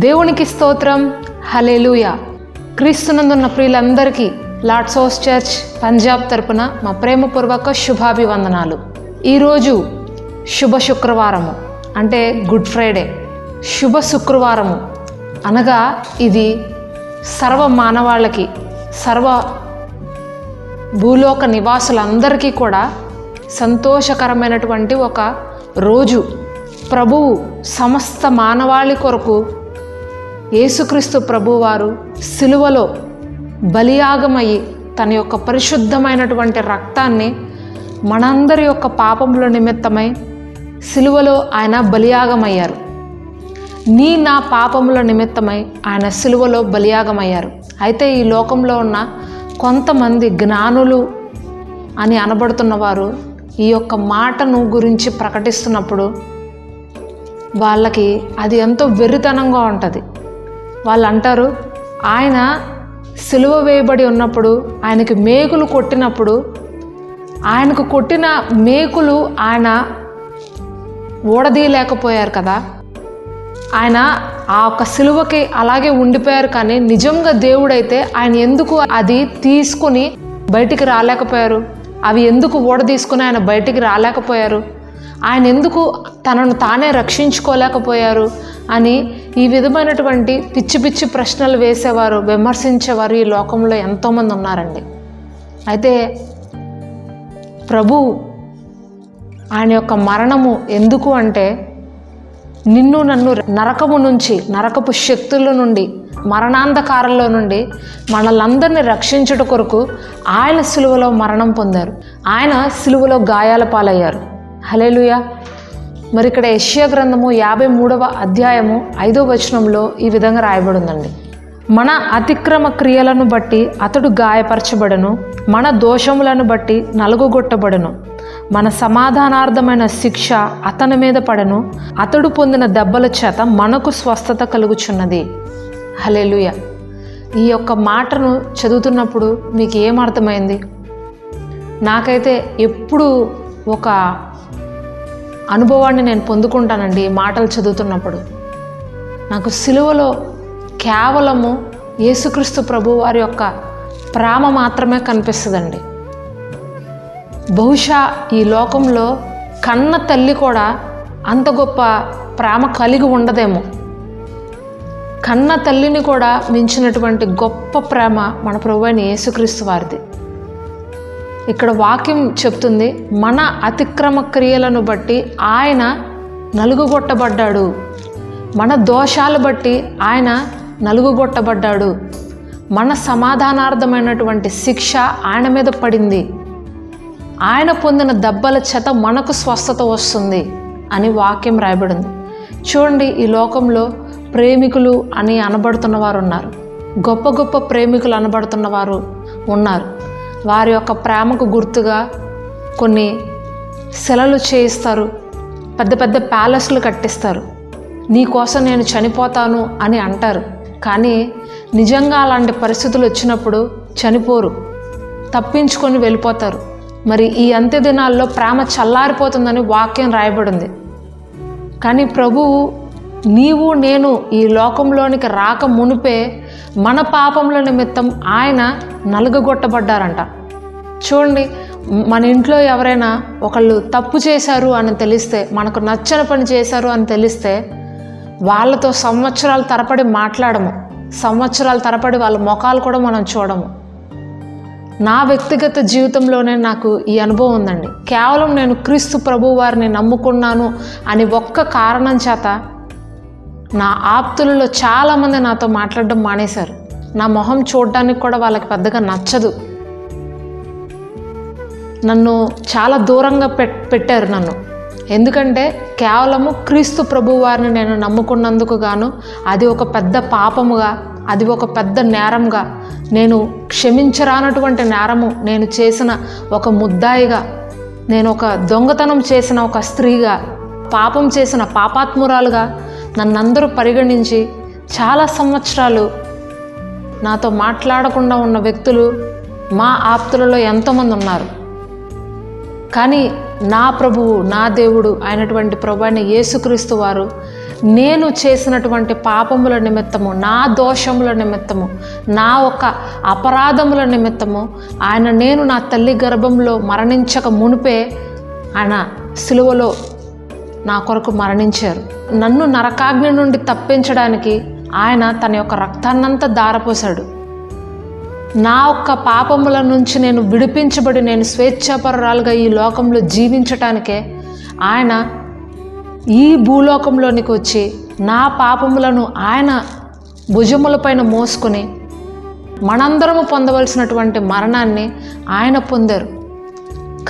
దేవునికి స్తోత్రం. హల్లెలూయా. క్రీస్తునందున్న ప్రియులందరికీ Lord's house church Punjab తరపున మా ప్రేమపూర్వక శుభాభివందనాలు. ఈరోజు శుభ శుక్రవారము అంటే గుడ్ ఫ్రైడే. శుభ శుక్రవారము అనగా ఇది సర్వ మానవాళికి, సర్వ భూలోక నివాసులందరికీ కూడా సంతోషకరమైనటువంటి ఒక రోజు. ప్రభువు సమస్త మానవాళి కొరకు యేసుక్రీస్తు ప్రభువారు సిలువలో బలియాగమయ్యి తన యొక్క పరిశుద్ధమైనటువంటి రక్తాన్ని మనందరి యొక్క పాపముల నిమిత్తమై సిలువలో ఆయన బలియాగమయ్యారు. నా పాపముల నిమిత్తమై ఆయన సిలువలో బలియాగమయ్యారు. అయితే ఈ లోకంలో ఉన్న కొంతమంది జ్ఞానులు అని అనబడుతున్నవారు ఈ యొక్క మాటను గురించి ప్రకటిస్తున్నప్పుడు వాళ్ళకి అది ఎంతో వెర్రితనంగా ఉంటుంది. వాళ్ళు అంటారు, ఆయన సిలువ వేయబడి ఉన్నప్పుడు ఆయనకి మేకులు కొట్టినప్పుడు ఆయనకు కొట్టిన మేకులు ఆయన ఓడదీయలేకపోయారు కదా, ఆయన ఆ ఒక్క సిలువకి అలాగే ఉండిపోయారు. కానీ నిజంగా దేవుడైతే ఆయన ఎందుకు అది తీసుకుని బయటికి రాలేకపోయారు? అవి ఎందుకు ఓడ తీసుకుని ఆయన బయటికి రాలేకపోయారు? ఆయన ఎందుకు తనను తానే రక్షించుకోలేకపోయారు అని ఈ విధమైనటువంటి పిచ్చి పిచ్చి ప్రశ్నలు వేసేవారు, విమర్శించేవారు ఈ లోకంలో ఎంతోమంది ఉన్నారండి. అయితే ప్రభు ఆయన యొక్క మరణము ఎందుకు అంటే నిన్ను నన్ను నరకము నుంచి, నరకపు శక్తుల నుండి, మరణాంధకారంలో నుండి మనలందరినీ రక్షించుట కొరకు ఆయన సిలువలో మరణం పొందారు. ఆయన సిలువలో గాయాల పాలయ్యారు. హల్లెలూయా. మరి ఇక్కడ యెషయా గ్రంథము 53వ అధ్యాయము 5వ వచనంలో ఈ విధంగా రాయబడి ఉందండి. మన అతిక్రమ క్రియలను బట్టి అతడు గాయపరచబడను, మన దోషములను బట్టి నలుగుగొట్టబడను, మన సమాధానార్థమైన శిక్ష అతని మీద పడను, అతడు పొందిన దెబ్బల చేత మనకు స్వస్థత కలుగుచున్నది. హల్లెలూయా. ఈ యొక్క మాటను చదువుతున్నప్పుడు మీకు ఏమర్థమైంది? నాకైతే ఎప్పుడు ఒక అనుభవాన్ని నేను పొందుకుంటానండి ఈ మాటలు చదువుతున్నప్పుడు. నాకు సిలువలో కేవలము యేసుక్రీస్తు ప్రభు వారి యొక్క ప్రేమ మాత్రమే కనిపిస్తుందండి. బహుశా ఈ లోకంలో కన్న తల్లి కూడా అంత గొప్ప ప్రేమ కలిగి ఉండదేమో. కన్న తల్లిని కూడా మించినటువంటి గొప్ప ప్రేమ మన ప్రభు అయిన యేసుక్రీస్తు వారిది. ఇక్కడ వాక్యం చెప్తుంది, మన అతిక్రమ క్రియలను బట్టి ఆయన నలుగుగొట్టబడ్డాడు, మన దోషాలు బట్టి ఆయన నలుగుగొట్టబడ్డాడు, మన సమాధానార్థమైనటువంటి శిక్ష ఆయన మీద పడింది, ఆయన పొందిన దెబ్బల చేత మనకు స్వస్థత వస్తుంది అని వాక్యం రాయబడింది. చూడండి, ఈ లోకంలో ప్రేమికులు అని అనబడుతున్న వారు ఉన్నారు, గొప్ప గొప్ప ప్రేమికులు అనబడుతున్న వారు ఉన్నారు. వారి యొక్క ప్రేమకు గుర్తుగా కొన్ని శిలలు చేయిస్తారు, పెద్ద పెద్ద ప్యాలెస్లు కట్టిస్తారు, నీ కోసం నేను చనిపోతాను అని అంటారు. కానీ నిజంగా అలాంటి పరిస్థితులు వచ్చినప్పుడు చనిపోరు, తప్పించుకొని వెళ్ళిపోతారు. మరి ఈ అంత్య దినాల్లో ప్రేమ చల్లారిపోతుందని వాక్యం రాయబడింది. కానీ ప్రభువు నీవు నేను ఈ లోకంలోనికి రాక మునిపే మన పాపముల నిమిత్తం ఆయన నలుగగొట్టబడ్డారంట. చూడండి, మన ఇంట్లో ఎవరైనా ఒకళ్ళు తప్పు చేశారు అని తెలిస్తే, మనకు నచ్చని పని చేశారు అని తెలిస్తే వాళ్ళతో సంవత్సరాల తరబడి మాట్లాడము, సంవత్సరాల తరబడి వాళ్ళ ముఖాలు కూడా మనం చూడము. నా వ్యక్తిగత జీవితంలోనే నాకు ఈ అనుభవం ఉందండి. కేవలం నేను క్రీస్తు ప్రభు వారిని నమ్ముకున్నాను అని ఒక్క కారణం చేత నా ఆప్తులలో చాలామంది నాతో మాట్లాడడం మానేశారు. నా మొహం చూడడానికి కూడా వాళ్ళకి పెద్దగా నచ్చదు. నన్ను చాలా దూరంగా పెట్టారు నన్ను. ఎందుకంటే కేవలము క్రీస్తు ప్రభు వారిని నేను నమ్ముకున్నందుకు గాను అది ఒక పెద్ద పాపముగా, అది ఒక పెద్ద నేరంగా, నేను క్షమించరానటువంటి నేరము నేను చేసిన ఒక ముద్దాయిగా, నేను ఒక దొంగతనం చేసిన ఒక స్త్రీగా, పాపం చేసిన పాపాత్మురాలుగా నన్నందరూ పరిగణించి చాలా సంవత్సరాలు నాతో మాట్లాడకుండా ఉన్న వ్యక్తులు మా ఆప్తులలో ఎంతోమంది ఉన్నారు. కానీ నా ప్రభువు, నా దేవుడు అయినటువంటి ప్రభు అయిన యేసుక్రీస్తు వారు నేను చేసినటువంటి పాపముల నిమిత్తము, నా దోషముల నిమిత్తము, నా ఒక అపరాధముల నిమిత్తము నేను నా తల్లి గర్భంలో మరణించక మునిపే ఆయన సిలువలో నా కొరకు మరణించారు. నన్ను నరకాగ్ని నుండి తప్పించడానికి ఆయన తన యొక్క రక్తాన్నంతా ధారపోశాడు. నా యొక్క పాపముల నుంచి నేను విడిపించబడి నేను స్వేచ్ఛాపరురాలుగా ఈ లోకంలో జీవించటానికే ఆయన ఈ భూలోకంలోనికి వచ్చి నా పాపములను ఆయన భుజములపైన మోసుకొని మనందరము పొందవలసినటువంటి మరణాన్ని ఆయన పొందారు.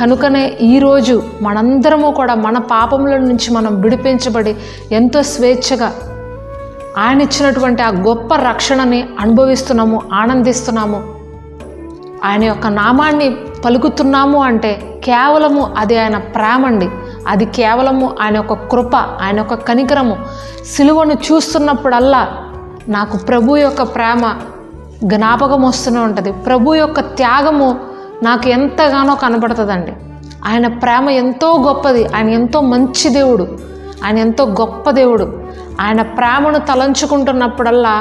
కనుకనే ఈరోజు మనందరము కూడా మన పాపముల నుంచి మనం విడిపించబడి ఎంతో స్వేచ్ఛగా ఆయన ఇచ్చినటువంటి ఆ గొప్ప రక్షణని అనుభవిస్తున్నాము, ఆనందిస్తున్నాము. ఆయన యొక్క నామాన్ని పలుకుతున్నాము అంటే కేవలము అది ఆయన ప్రేమ అండి. అది కేవలము ఆయన యొక్క కృప, ఆయన యొక్క కనికరము. సిలువను చూస్తున్నప్పుడల్లా నాకు ప్రభు యొక్క ప్రేమ జ్ఞాపకం వస్తూనే ఉంటుంది. ప్రభు యొక్క త్యాగము నాకు ఎంతగానో కనబడుతుందండి. ఆయన ప్రేమ ఎంతో గొప్పది. ఆయన ఎంతో మంచి దేవుడు, ఆయన ఎంతో గొప్ప దేవుడు. ఆయన ప్రేమను తలంచుకుంటున్నప్పుడల్లా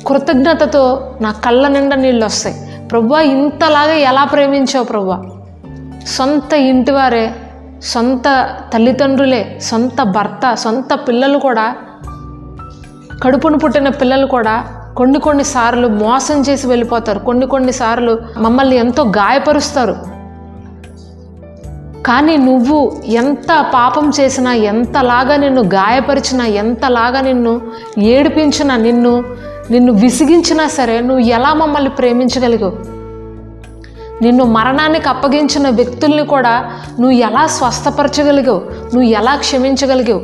కృతజ్ఞతతో నా కళ్ళ నిండా నీళ్ళు వస్తాయి. ప్రభువా, ఇంతలాగా ఎలా ప్రేమించావు ప్రభువా. సొంత ఇంటివారే, సొంత తల్లిదండ్రులే, సొంత భర్త, సొంత పిల్లలు కూడా, కడుపును పుట్టిన పిల్లలు కూడా కొన్నిసార్లు మోసం చేసి వెళ్ళిపోతారు. కొన్నిసార్లు మమ్మల్ని ఎంతో గాయపరుస్తారు. కానీ నువ్వు ఎంత పాపం చేసినా, ఎంతలాగా నిన్ను గాయపరిచినా, ఎంతలాగా నిన్ను ఏడిపించినా, నిన్ను విసిగించినా సరే నువ్వు ఎలా మమ్మల్ని ప్రేమించగలిగావు. నిన్ను మరణానికి అప్పగించిన వ్యక్తుల్ని కూడా నువ్వు ఎలా స్వస్థపరచగలిగావు, నువ్వు ఎలా క్షమించగలిగావు.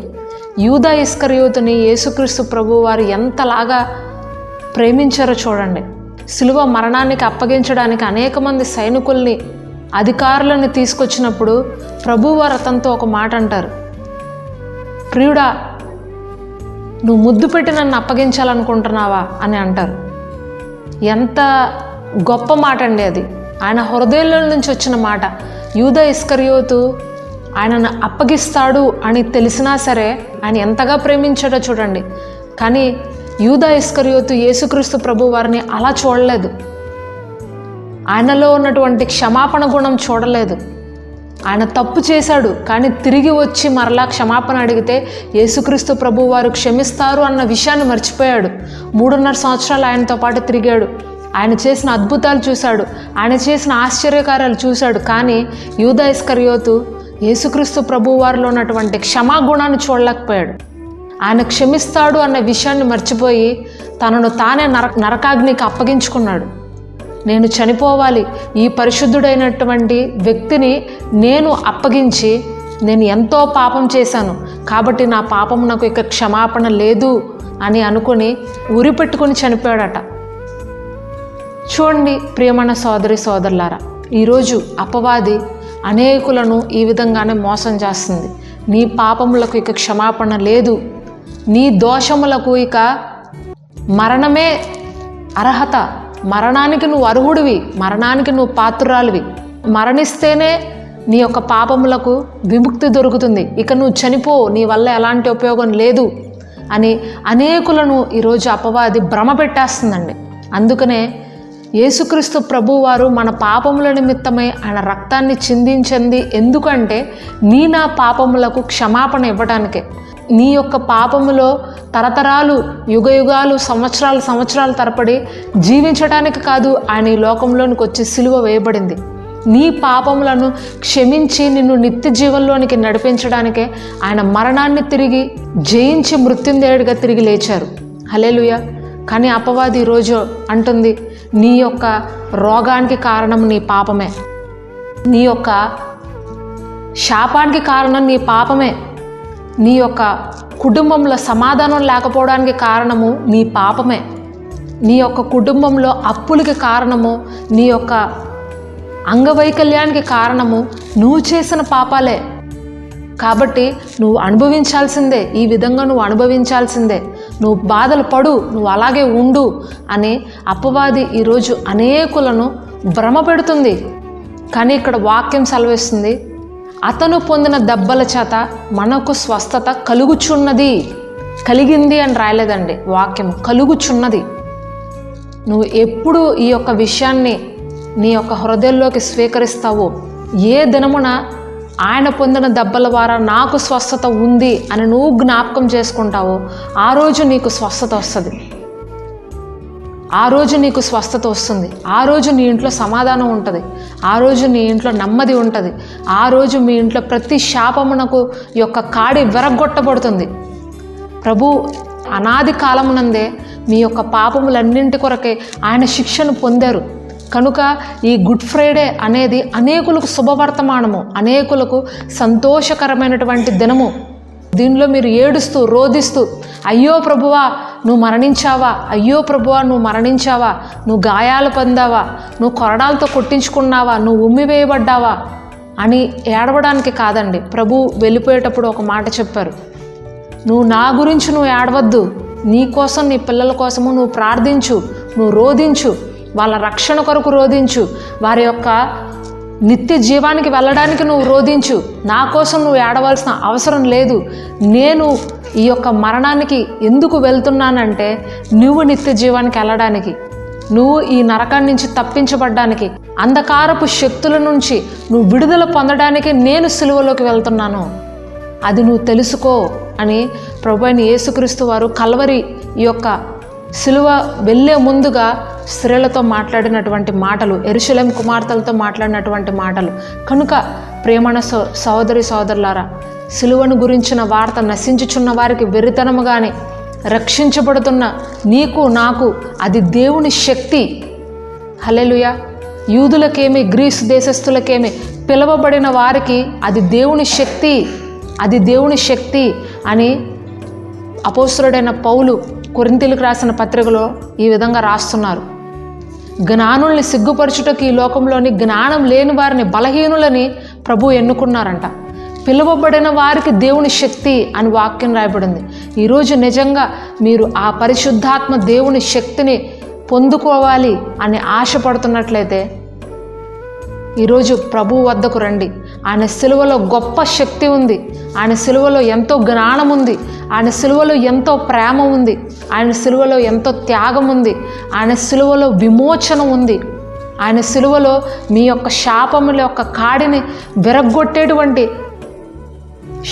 యూదా ఇస్కరియోతుని యేసుక్రీస్తు ప్రభువు వారు ఎంతలాగా ప్రేమించారో చూడండి. సిలువ మరణానికి అప్పగించడానికి అనేక మంది సైనికుల్ని, అధికారులను తీసుకొచ్చినప్పుడు ప్రభువారు అతనితో ఒక మాట అంటారు, ప్రియుడా, నువ్వు ముద్దు పెట్టి నన్ను అప్పగించాలనుకుంటున్నావా అని అంటారు. ఎంత గొప్ప మాట అండి అది. ఆయన హృదయంలో నుంచి వచ్చిన మాట. యూదా ఇస్కరియోతు ఆయనను అప్పగిస్తాడు అని తెలిసినా సరే ఆయన ఎంతగా ప్రేమించాడో చూడండి. కానీ యూదా ఇస్కరియోతు యేసుక్రీస్తు ప్రభు వారిని అలా చూడలేదు. ఆయనలో ఉన్నటువంటి క్షమాపణ గుణం చూడలేదు. ఆయన తప్పు చేశాడు, కానీ తిరిగి వచ్చి మరలా క్షమాపణ అడిగితే యేసుక్రీస్తు ప్రభు వారు క్షమిస్తారు అన్న విషయాన్ని మర్చిపోయాడు. 3.5 సంవత్సరాలు ఆయనతో పాటు తిరిగాడు. ఆయన చేసిన అద్భుతాలు చూశాడు, ఆయన చేసిన ఆశ్చర్యకార్యాలు చూశాడు. కానీ యూదా ఇస్కరియోతు యేసుక్రీస్తు ప్రభు వారిలో ఉన్నటువంటి క్షమాగుణాన్ని చూడలేకపోయాడు. ఆయన క్షమిస్తాడు అన్న విషయాన్ని మర్చిపోయి తనను తానే నరకాగ్నికి అప్పగించుకున్నాడు. నేను చనిపోవాలి, ఈ పరిశుద్ధుడైనటువంటి వ్యక్తిని నేను అప్పగించి నేను ఎంతో పాపం చేశాను కాబట్టి నా పాపం నాకు ఇక క్షమాపణ లేదు అని అనుకుని ఉరి పెట్టుకుని చనిపోయాడట. చూడండి ప్రియమైన సోదరి సోదరులారా, ఈరోజు అపవాది అనేకులను ఈ విధంగానే మోసం చేస్తుంది. నీ పాపములకు ఇక క్షమాపణ లేదు, నీ దోషములకు ఇక మరణమే అర్హత, మరణానికి నువ్వు అర్హుడివి, మరణానికి నువ్వు పాత్రురాలివి, మరణిస్తేనే నీ యొక్క పాపములకు విముక్తి దొరుకుతుంది, ఇక నువ్వు చనిపో, నీ వల్ల ఎలాంటి ఉపయోగం లేదు అని అనేకులను ఈరోజు అపవాది భ్రమ పెట్టేస్తుందండి. అందుకనే యేసుక్రీస్తు ప్రభువారు మన పాపముల నిమిత్తమై ఆయన రక్తాన్ని చిందించింది ఎందుకంటే నా పాపములకు క్షమాపణ ఇవ్వడానికే. నీ యొక్క పాపములో తరతరాలు, యుగయుగాలు, సంవత్సరాల తరబడి జీవించడానికి కాదు ఆయన ఈ లోకంలోనికి వచ్చి సిలువ వేయబడింది. నీ పాపములను క్షమించి నిన్ను నిత్య జీవంలోనికి నడిపించడానికే ఆయన మరణాన్ని తిరిగి జయించి మృత్యుంజయుడిగా తిరిగి లేచారు. హల్లెలూయా. కానీ అపవాది ఈరోజు అంటుంది, నీ యొక్క రోగానికి కారణం నీ పాపమే, నీ యొక్క శాపానికి కారణం నీ పాపమే, నీ యొక్క కుటుంబంలో సమాధానం లేకపోవడానికి కారణము నీ పాపమే, నీ యొక్క కుటుంబంలో అప్పులకి కారణము, నీ యొక్క అంగవైకల్యానికి కారణము నువ్వు చేసిన పాపాలే. కాబట్టి నువ్వు అనుభవించాల్సిందే, ఈ విధంగా నువ్వు అనుభవించాల్సిందే, నువ్వు బాధలు పడు, నువ్వు అలాగే ఉండు అని అపవాది ఈరోజు అనేకులను భ్రమ పెడుతుంది. కానీ ఇక్కడ వాక్యం సెలవిస్తుంది, అతను పొందిన దెబ్బల చేత మనకు స్వస్థత కలుగుచున్నది. కలిగింది అని రాయలేదండి వాక్యము, కలుగుచున్నది. నువ్వు ఎప్పుడు ఈ యొక్క విషయాన్ని నీ యొక్క హృదయంలోకి స్వీకరిస్తావో, ఏ దినమున ఆయన పొందిన దెబ్బల ద్వారా నాకు స్వస్థత ఉంది అని నువ్వు జ్ఞాపకం చేసుకుంటావో ఆ రోజు నీకు స్వస్థత వస్తుంది. ఆ రోజు నీకు స్వస్థత వస్తుంది. ఆ రోజు నీ ఇంట్లో సమాధానం ఉంటుంది. ఆ రోజు నీ ఇంట్లో నెమ్మది ఉంటుంది. ఆ రోజు మీ ఇంట్లో ప్రతి శాపమునకు యొక్క కాడి విరగొట్టబడుతుంది. ప్రభు అనాది కాలమునందే మీ యొక్క పాపములన్నింటి కొరకే ఆయన శిక్షను పొందారు. కనుక ఈ గుడ్ ఫ్రైడే అనేది అనేకులకు శుభవర్తమానము, అనేకులకు సంతోషకరమైనటువంటి దినము. దీనిలో మీరు ఏడుస్తూ రోదిస్తూ, అయ్యో ప్రభువా నువ్వు మరణించావా, అయ్యో ప్రభువా నువ్వు మరణించావా, నువ్వు గాయాలు పొందావా, నువ్వు కొరడాలతో కొట్టించుకున్నావా, నువ్వు ఉమ్మివేయబడ్డావా అని ఏడవడానికి కాదండి. ప్రభు వెళ్ళిపోయేటప్పుడు ఒక మాట చెప్పారు, నువ్వు నా గురించి నువ్వు ఏడవద్దు, నీ కోసం నీ పిల్లల కోసము నువ్వు ప్రార్థించు, నువ్వు రోదించు, వాళ్ళ రక్షణ కొరకు రోదించు, వారి యొక్క నిత్య జీవానికి వెళ్ళడానికి నువ్వు రోదించు. నా కోసం నువ్వు ఏడవలసిన అవసరం లేదు. నేను ఈ యొక్క మరణానికి ఎందుకు వెళ్తున్నానంటే నువ్వు నిత్య జీవానికి వెళ్ళడానికి, నువ్వు ఈ నరకాన్ని నుంచి తప్పించబడ్డానికి, అంధకారపు శక్తుల నుంచి నువ్వు విడుదల పొందడానికి నేను సిలువలోకి వెళ్తున్నాను, అది నువ్వు తెలుసుకో అని ప్రభువైన యేసుక్రీస్తు వారు కల్వరి ఈ యొక్క సిలువ వెళ్ళే ముందుగా స్త్రీలతో మాట్లాడినటువంటి మాటలు, యెరూషలేం కుమార్తెలతో మాట్లాడినటువంటి మాటలు. కనుక ప్రియమైన సహోదరి సహోదరులారా, సిలువను గురించిన వార్త నశించుచున్న వారికి వెర్రితనముగానే, రక్షించబడుతున్న నీకు నాకు అది దేవుని శక్తి. హల్లెలూయా. యూదులకేమి గ్రీసు దేశస్థులకేమి, పిలువబడిన వారికి అది దేవుని శక్తి, అది దేవుని శక్తి అని అపోస్తలుడైన పౌలు కొరింథీయులకు రాసిన పత్రికలో ఈ విధంగా రాస్తున్నారు. జ్ఞానుల్ని సిగ్గుపరచుటకు ఈ లోకంలోని జ్ఞానం లేని వారిని, బలహీనులని ప్రభు ఎన్నుకున్నారంట. పిలువబడిన వారికి దేవుని శక్తి అని వాక్యం రాయబడింది. ఈరోజు నిజంగా మీరు ఆ పరిశుద్ధాత్మ దేవుని శక్తిని పొందుకోవాలి అని ఆశపడుతున్నట్లయితే ఈరోజు ప్రభు వద్దకు రండి. ఆయన సిలువలో గొప్ప శక్తి ఉంది, ఆయన సిలువలో ఎంతో జ్ఞానం ఉంది, ఆయన సిలువలో ఎంతో ప్రేమ ఉంది, ఆయన సిలువలో ఎంతో త్యాగం ఉంది, ఆయన సిలువలో విమోచన ఉంది, ఆయన సిలువలో మీ యొక్క శాపముల యొక్క కాడిని విరగ్గొట్టేటువంటి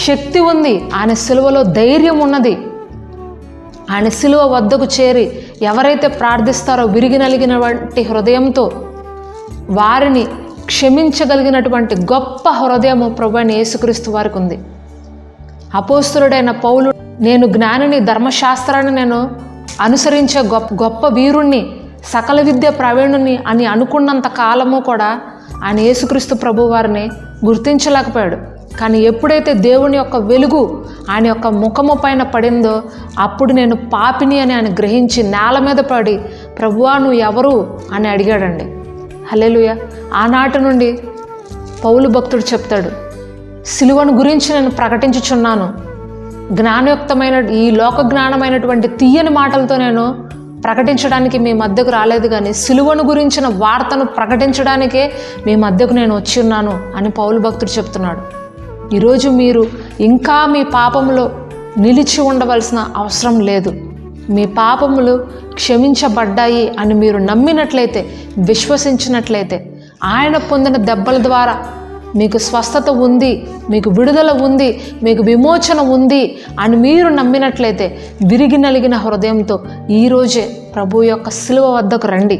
శక్తి ఉంది, ఆయన సిలువలో ధైర్యం ఉన్నది. ఆయన సిలువ వద్దకు చేరి ఎవరైతే ప్రార్థిస్తారో విరిగి నలిగినటువంటి హృదయంతో వారిని క్షమించగలిగినటువంటి గొప్ప హృదయము ప్రభువైన యేసుక్రీస్తు వారికి ఉంది. అపోస్తలుడైన పౌలు, నేను జ్ఞానిని, ధర్మశాస్త్రాన్ని నేను అనుసరించే గొప్ప వీరుణ్ణి, సకల విద్య ప్రవీణుని అని అనుకున్నంత కాలము కూడా ఆయన యేసుక్రీస్తు ప్రభు వారిని గుర్తించలేకపోయాడు. కానీ ఎప్పుడైతే దేవుని యొక్క వెలుగు ఆయన యొక్క ముఖము పైన పడిందో అప్పుడు నేను పాపిని అని ఆయన గ్రహించి నేల మీద పడి, ప్రభువా నువ్వు ఎవరు అని అడిగాడండి. హల్లెలూయా. ఆనాటి నుండి పౌలు భక్తుడు చెప్తాడు, సిలువను గురించి నేను ప్రకటించుచున్నాను, జ్ఞానయుక్తమైన ఈ లోక జ్ఞానమైనటువంటి తీయని మాటలతో నేను ప్రకటించడానికి మీ మధ్యకు రాలేదు, కానీ సిలువను గురించిన వార్తను ప్రకటించడానికే మీ మధ్యకు నేను వచ్చి ఉన్నాను అని పౌలు భక్తుడు చెప్తున్నాడు. ఈరోజు మీరు ఇంకా మీ పాపములో నిలిచి ఉండవలసిన అవసరం లేదు. మీ పాపములు క్షమించబడ్డాయి అని మీరు నమ్మినట్లయితే, విశ్వసించినట్లయితే, ఆయన పొందిన దెబ్బల ద్వారా మీకు స్వస్థత ఉంది, మీకు విడుదల ఉంది, మీకు విమోచన ఉంది అని మీరు నమ్మినట్లయితే విరిగి నలిగిన హృదయంతో ఈరోజే ప్రభు యొక్క సిలువ వద్దకు రండి.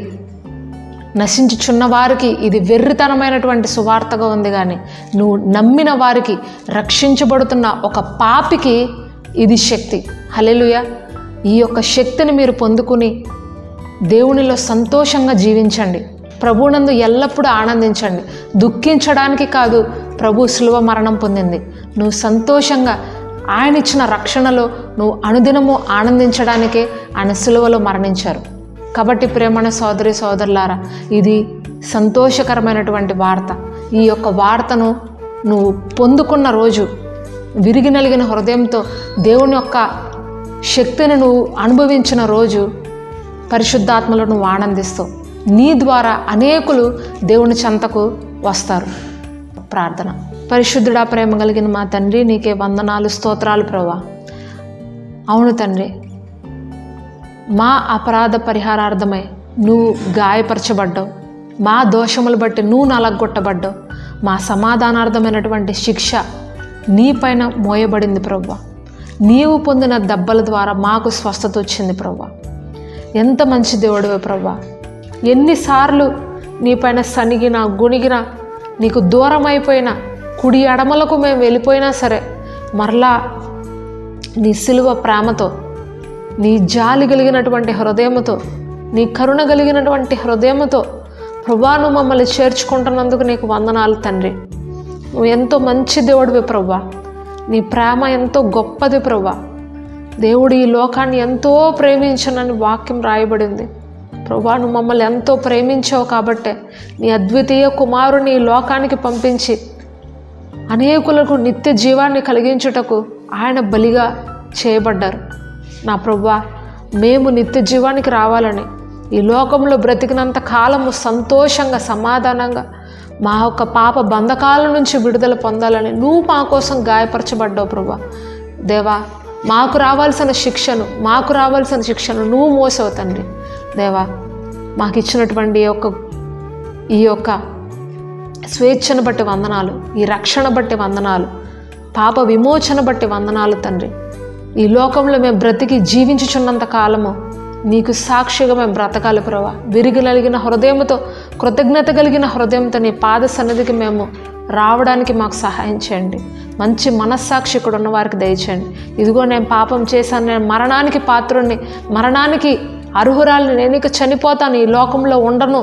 నశించుచున్న వారికి ఇది వెర్రితనమైనటువంటి సువార్తగా ఉంది, కానీ నువ్వు నమ్మిన వారికి, రక్షించబడుతున్న ఒక పాపికి ఇది శక్తి. హల్లెలూయా. ఈ యొక్క శక్తిని మీరు పొందుకుని దేవునిలో సంతోషంగా జీవించండి. ప్రభువునందు ఎల్లప్పుడూ ఆనందించండి. దుఃఖించడానికి కాదు ప్రభు శిలువ మరణం పొందింది. నువ్వు సంతోషంగా ఆయన ఇచ్చిన రక్షణలో నువ్వు అనుదినము ఆనందించడానికే ఆయన శిలువలో మరణించారు. కాబట్టి ప్రియమైన సోదరి సోదరులారా, ఇది సంతోషకరమైనటువంటి వార్త. ఈ యొక్క వార్తను నువ్వు పొందుకున్న రోజు, విరిగి నలిగిన హృదయంతో దేవుని యొక్క శక్తిని నువ్వు అనుభవించిన రోజు పరిశుద్ధాత్మలో నువ్వు ఆనందిస్తావు. నీ ద్వారా అనేకులు దేవుని చెంతకు వస్తారు. ప్రార్థన. పరిశుద్ధుడా, ప్రేమ కలిగిన మా తండ్రి, నీకే వందనాలు, స్తోత్రాలు ప్రభువా. అవును తండ్రి, మా అపరాధ పరిహారార్థమై నువ్వు గాయపరచబడ్డావు, మా దోషములు బట్టి నువ్వు నలగొట్టబడ్డావు, మా సమాధానార్థమైనటువంటి శిక్ష నీపైన మోయబడింది ప్రభువా. నీవు పొందిన దెబ్బల ద్వారా మాకు స్వస్థత వచ్చింది ప్రభువా. ఎంత మంచి దేవుడివే ప్రభువా. ఎన్నిసార్లు నీపైన సనిగినా గుణిగినా, నీకు దూరం అయిపోయినా, కుడి ఎడమలకు మేము వెళ్ళిపోయినా సరే, మరలా నీ సిలువ ప్రేమతో, నీ జాలి కలిగినటువంటి హృదయముతో, నీ కరుణ కలిగినటువంటి హృదయముతో ప్రభువా నువ్వు మమ్మల్ని చేర్చుకుంటున్నందుకు నీకు వందనాలు తండ్రి. నువ్వు ఎంతో మంచి దేవుడివి ప్రభువా. నీ ప్రేమ ఎంతో గొప్పది ప్రభువా. దేవుడు ఈ లోకాన్ని ఎంతో ప్రేమించనని వాక్యం రాయబడింది ప్రభువా. నువ్వు మమ్మల్ని ఎంతో ప్రేమించావు కాబట్టే నీ అద్వితీయ కుమారుని ఈ లోకానికి పంపించి అనేకులకు నిత్య జీవాన్ని కలిగించుటకు ఆయన బలిగా చేయబడ్డారు. నా ప్రభువా, మేము నిత్య జీవానికి రావాలని, ఈ లోకంలో బ్రతికినంత కాలము సంతోషంగా సమాధానంగా మా యొక్క పాప బంధకాల నుంచి విడుదల పొందాలని నువ్వు మా కోసం గాయపరచబడ్డావు ప్రభువా. దేవా, మాకు రావాల్సిన శిక్షను నువ్వు మోసావు తండ్రి. దేవా, మాకు ఇచ్చినటువంటి ఈ యొక్క స్వేచ్ఛను బట్టి వందనాలు, ఈ రక్షణ బట్టి వందనాలు, పాప విమోచన బట్టి వందనాలు తండ్రి. ఈ లోకంలో మేము బ్రతికి జీవించుచున్నంత కాలము నీకు సాక్షిగా మేము బ్రతకాలి ప్రభువా. విరిగి కలిగిన హృదయంతో, కృతజ్ఞత కలిగిన హృదయంతో నీ పాద సన్నిధికి మేము రావడానికి మాకు సహాయం చేయండి. మంచి మనస్సాక్షి ఇక్కడ ఉన్న వారికి దయచేయండి. ఇదిగో నేను పాపం చేశాను, నేను మరణానికి పాత్రుణ్ణి, మరణానికి అర్హురాలిని, నేను ఇక చనిపోతాను, ఈ లోకంలో ఉండను,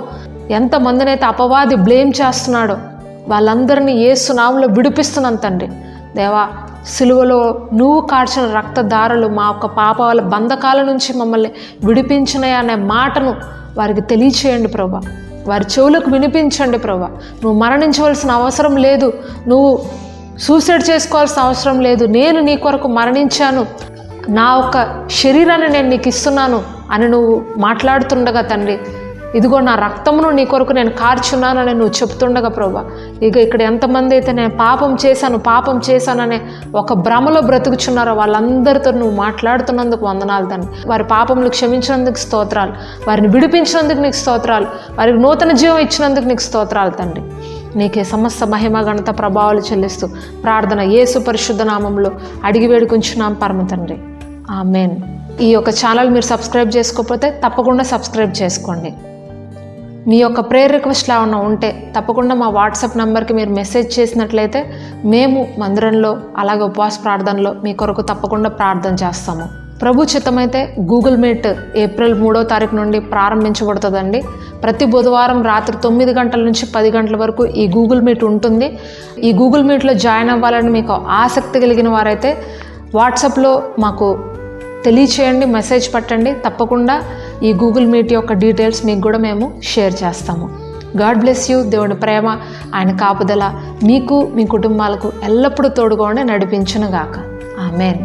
ఎంతమందినైతే అపవాది బ్లేమ్ చేస్తున్నాడో వాళ్ళందరినీ యేసు నామములో విడిపిస్తున్నాను తండ్రి. దేవా, సిలువలో నువ్వు కార్చిన రక్తధారలు మా యొక్క పాపాల బంధకాల నుంచి మమ్మల్ని విడిపించినాయి అనే మాటను వారికి తెలియచేయండి ప్రభా. వారి చెవులకు వినిపించండి ప్రభా. నువ్వు మరణించవలసిన అవసరం లేదు, నువ్వు సూసైడ్ చేసుకోవాల్సిన అవసరం లేదు, నేను నీ కొరకు మరణించాను, నా యొక్క శరీరాన్ని నేను నీకు ఇస్తున్నాను అని నువ్వు మాట్లాడుతుండగా తండ్రి, ఇదిగో నా రక్తమును నీ కొరకు నేను కార్చున్నానని నువ్వు చెప్తుండగా ప్రభా, ఇక ఇక్కడ ఎంతమంది అయితే నేను పాపం చేశాననే ఒక భ్రమలో బ్రతుకుచున్నారో వాళ్ళందరితో నువ్వు మాట్లాడుతున్నందుకు వందనాలు తండ్రి. వారి పాపములు క్షమించినందుకు స్తోత్రాలు, వారిని విడిపించినందుకు నీకు స్తోత్రాలు, వారికి నూతన జీవం ఇచ్చినందుకు నీకు స్తోత్రాలు తండ్రి. నీకే సమస్త మహిమ ఘనత ప్రభావాలు చెల్లిస్తూ ప్రార్థన యేసు పరిశుద్ధ నామంలో అడిగి వేడుకుంటున్నాం పరమ తండ్రి, ఆమేన్. ఈ యొక్క ఛానల్ మీరు సబ్స్క్రైబ్ చేసుకోకపోతే తప్పకుండా సబ్స్క్రైబ్ చేసుకోండి. మీ యొక్క ప్రేయర్ రిక్వెస్ట్లు ఏమన్నా ఉంటే తప్పకుండా మా వాట్సాప్ నెంబర్కి మీరు మెసేజ్ చేసినట్లయితే మేము మందిరంలో అలాగే ఉపవాస ప్రార్థనలో మీ కొరకు తప్పకుండా ప్రార్థన చేస్తాము. ప్రభు చిత్తమైతే గూగుల్ మీట్ ఏప్రిల్ 3వ తారీఖు నుండి ప్రారంభించబడుతుందండి. ప్రతి బుధవారం రాత్రి 9 గంటల నుంచి 10 గంటల వరకు ఈ గూగుల్ మీట్ ఉంటుంది. ఈ గూగుల్ మీట్లో జాయిన్ అవ్వాలని మీకు ఆసక్తి కలిగిన వారైతే వాట్సాప్లో మాకు తెలియచేయండి, మెసేజ్ పెట్టండి. తప్పకుండా ఈ గూగుల్ మీట్ యొక్క డీటెయిల్స్ మీకు కూడా మేము షేర్ చేస్తాము. God bless you. దేవుని ప్రేమ, ఆయన కాపుదల మీకు, మీ కుటుంబాలకు ఎల్లప్పుడూ తోడుగా ఉండి నడిపించునుగాక. ఆమేన్.